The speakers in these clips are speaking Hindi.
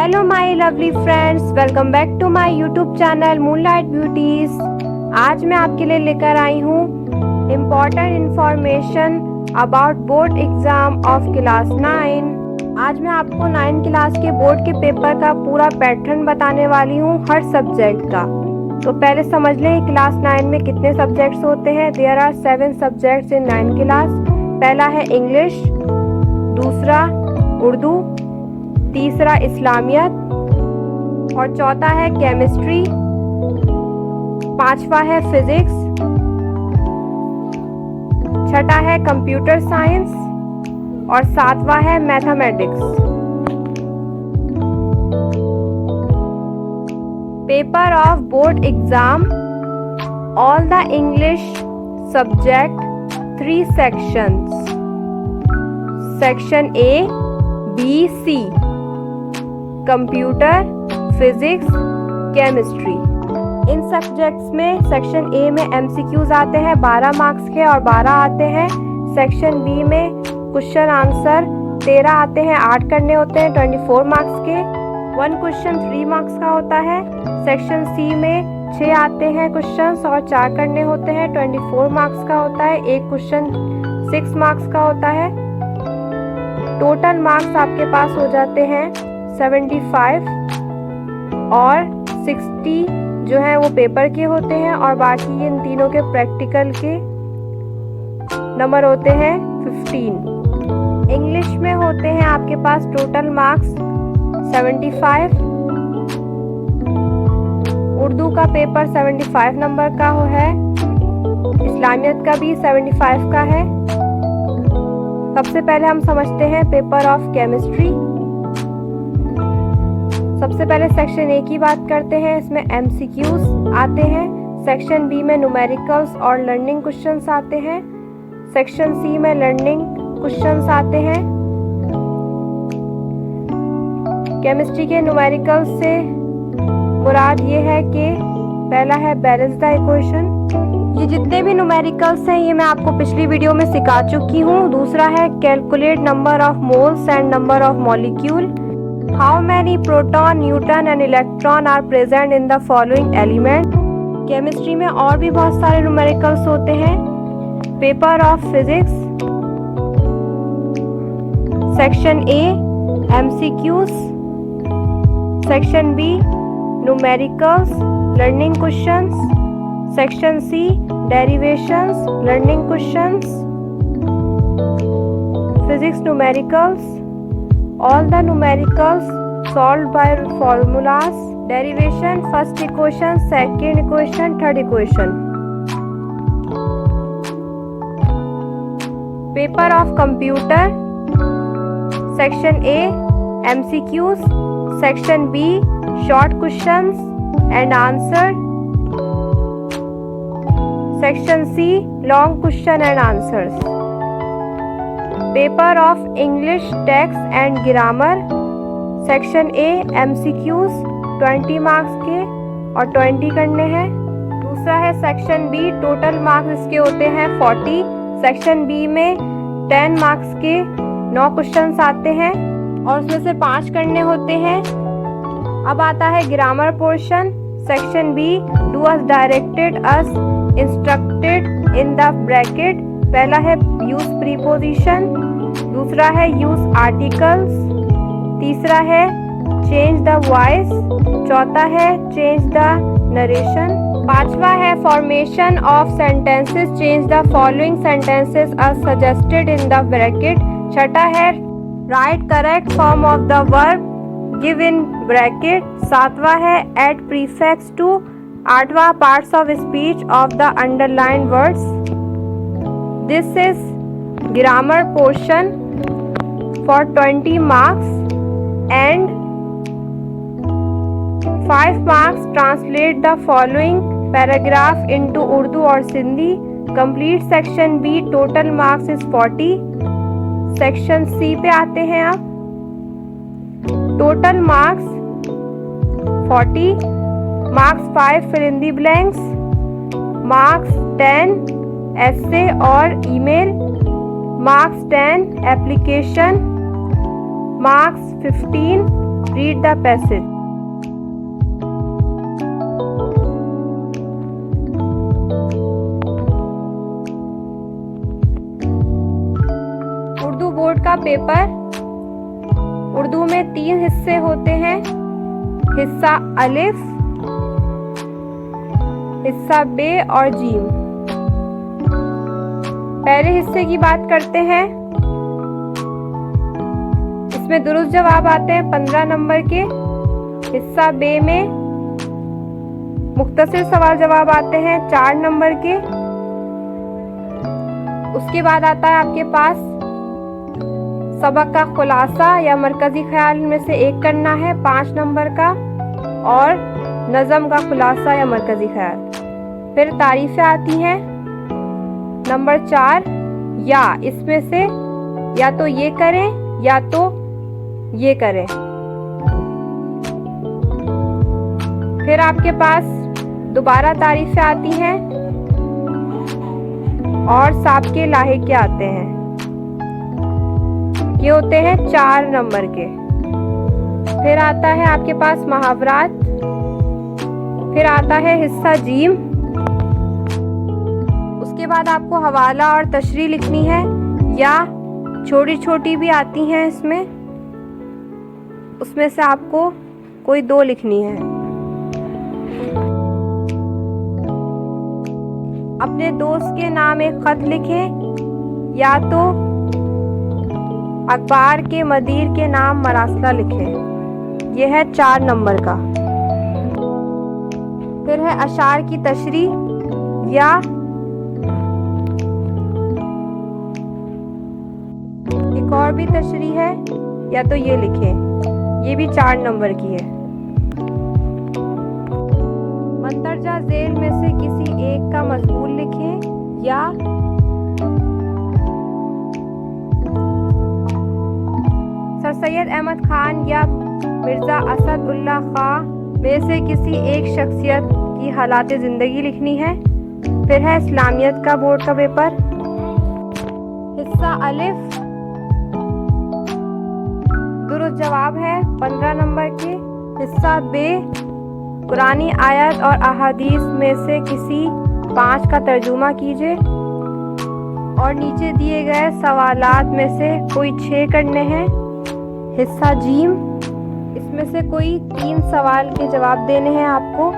Hello my lovely friends, welcome back to my YouTube channel moonlight beauties. आज मैं आपके लिए लेकर आई हूँ important information about board exam of class 9। आज मैं आपको 9 क्लास के बोर्ड के पेपर का पूरा पैटर्न बताने वाली हूँ हर सब्जेक्ट का। तो पहले समझ लें क्लास 9 में कितने सब्जेक्ट्स होते हैं। There are 7 subjects in 9 class. पहला है इंग्लिश, दूसरा उर्दू, तीसरा इस्लामियत और चौथा है केमिस्ट्री, पांचवा है फिजिक्स, छठा है कंप्यूटर साइंस और सातवां है mathematics. Paper of board exam, all the English subject 3 sections, section A, B, C, computer, physics, chemistry. इन सब्जेक्ट्स में सेक्शन ए में एमसीक्यूज आते हैं 12 मार्क्स के और 12 आते हैं। सेक्शन बी में क्वेश्चन आंसर 13 आते हैं, 8 करने होते हैं 24 मार्क्स के। 1 क्वेश्चन 3 मार्क्स का होता है। सेक्शन सी में 6 आते हैं क्वेश्चंस और 4 करने होते हैं, 24 मार्क्स का होता है। एक क्वेश्चन 6 मार्क्स का होता है। टोटल मार्क्स आपके पास हो जाते हैं 75 और 60 जो है वो पेपर के होते हैं और बाकी इन तीनों के प्रैक्टिकल के नंबर होते हैं 15। इंग्लिश में होते हैं आपके पास टोटल मार्क्स 75। उर्दू का पेपर 75 नंबर का है। इस्लामियत का भी 75 का है। सबसे पहले हम समझते हैं पेपर ऑफ केमिस्ट्री। सबसे पहले सेक्शन ए की बात करते हैं। इसमें एमसीक्यूज आते हैं। सेक्शन बी में न्यूमेरिकल्स और लर्निंग क्वेश्चंस आते हैं। सेक्शन सी में लर्निंग क्वेश्चंस आते हैं। केमिस्ट्री के न्यूमेरिकल्स से मुराद ये है कि पहला है बैलेंस द इक्वेशन। ये जितने भी न्यूमेरिकल्स हैं ये मैं आपको पिछली वीडियो में सिखा चुकी हूँ। दूसरा है calculate number of moles and number of molecule. How many proton, neutron and electron are present in the following element. Chemistry में और भी बहुत सारे न्यूमेरिकल्स होते हैं। Paper of physics, section A MCQs, section B numericals learning questions, section C derivations learning questions, physics numericals, all the numericals solved by formulas, derivation, first equation, second equation, third equation. Paper of computer, section A MCQs, section B short questions and answer, section C long question and answers. Paper of English text and grammar, section A MCQs 20 marks के और 20 करने हैं। दूसरा है सेक्शन बी, टोटल मार्क्स इसके होते हैं 40। सेक्शन बी में 10 मार्क्स के 9 क्वेश्चंस आते हैं और उसमें से 5 करने होते हैं। अब आता है grammar portion. Section B do as, directed as, instructed in the bracket. पहला है यूज प्रीपोजिशन, दूसरा है यूज आर्टिकल्स, तीसरा है चेंज द वॉइस, चौथा है चेंज द नरेशन, पांचवा है formation of sentences, change the following sentences as suggested in the bracket. छठा है write correct form of the verb give in bracket. सातवां है एड प्रीफिक्स टू। आठवां parts of speech of the underline words. This is grammar portion for 20 marks and 5 marks. Translate the following paragraph into Urdu or Sindhi. Complete section B. Total marks is 40. Section C पे आते हैं आप। Total marks 40. Marks 5 fill in the blanks. Marks 10 ऐसे और email, marks 10 application, marks 15 read the passage. Urdu board का पेपर। उर्दू में 3 हिस्से होते हैं, हिस्सा अलिफ, हिस्सा बे और जीम। पहले हिस्से की बात करते हैं। इसमें दुरुस्त जवाब आते हैं 15 नंबर के। हिस्सा बे में मुख्तसर सवाल जवाब आते हैं 4 नंबर के। उसके बाद आता है आपके पास सबक का खुलासा या मरकजी ख्याल में से एक करना है 5 नंबर का, और नज़म का खुलासा या मरकजी ख्याल। फिर तारीफें आती हैं नंबर 4, या इसमें से या तो ये करें या तो ये करें। फिर आपके पास दोबारा तारीफें आती हैं और साबके लाहिक के आते हैं। ये होते हैं 4 नंबर के। फिर आता है आपके पास मुहावरात। फिर आता है हिस्सा जीम। उसके बाद आपको हवाला और तशरीह लिखनी है, या छोटी छोटी भी आती हैं इसमें, उसमें से आपको कोई 2 लिखनी है। अपने दोस्त के नाम एक खत लिखें, या तो अखबार के मदीर के नाम मरासला लिखें। यह है 4 नंबर का। फिर है अशार की तशरीह, या एक और भी तशरीह है, या तो ये लिखें। ये भी 4 नंबर की है। मंदरजा झेल में से किसी एक का मजमून लिखें, या सर सैयद अहमद खान या मिर्ज़ा असद उल्ला खां में से किसी एक शख्सियत की हालात ज़िंदगी लिखनी है। फिर है इस्लामियत का बोर्ड का पेपर। हिस्सा अलिफ दुरुस्त जवाब है 15 नंबर के। हिस्सा बे कुरानी आयत और अहादीस में से किसी 5 का तर्जुमा कीजिए, और नीचे दिए गए सवालात में से कोई 6 करने हैं। हिस्सा जीम, इसमें से कोई 3 सवाल के जवाब देने हैं आपको।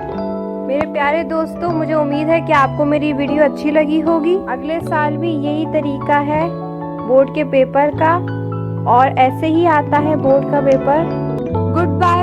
मेरे प्यारे दोस्तों, मुझे उम्मीद है कि आपको मेरी वीडियो अच्छी लगी होगी। अगले साल भी यही तरीका है बोर्ड के पेपर का, और ऐसे ही आता है बोर्ड का पेपर। Good bye.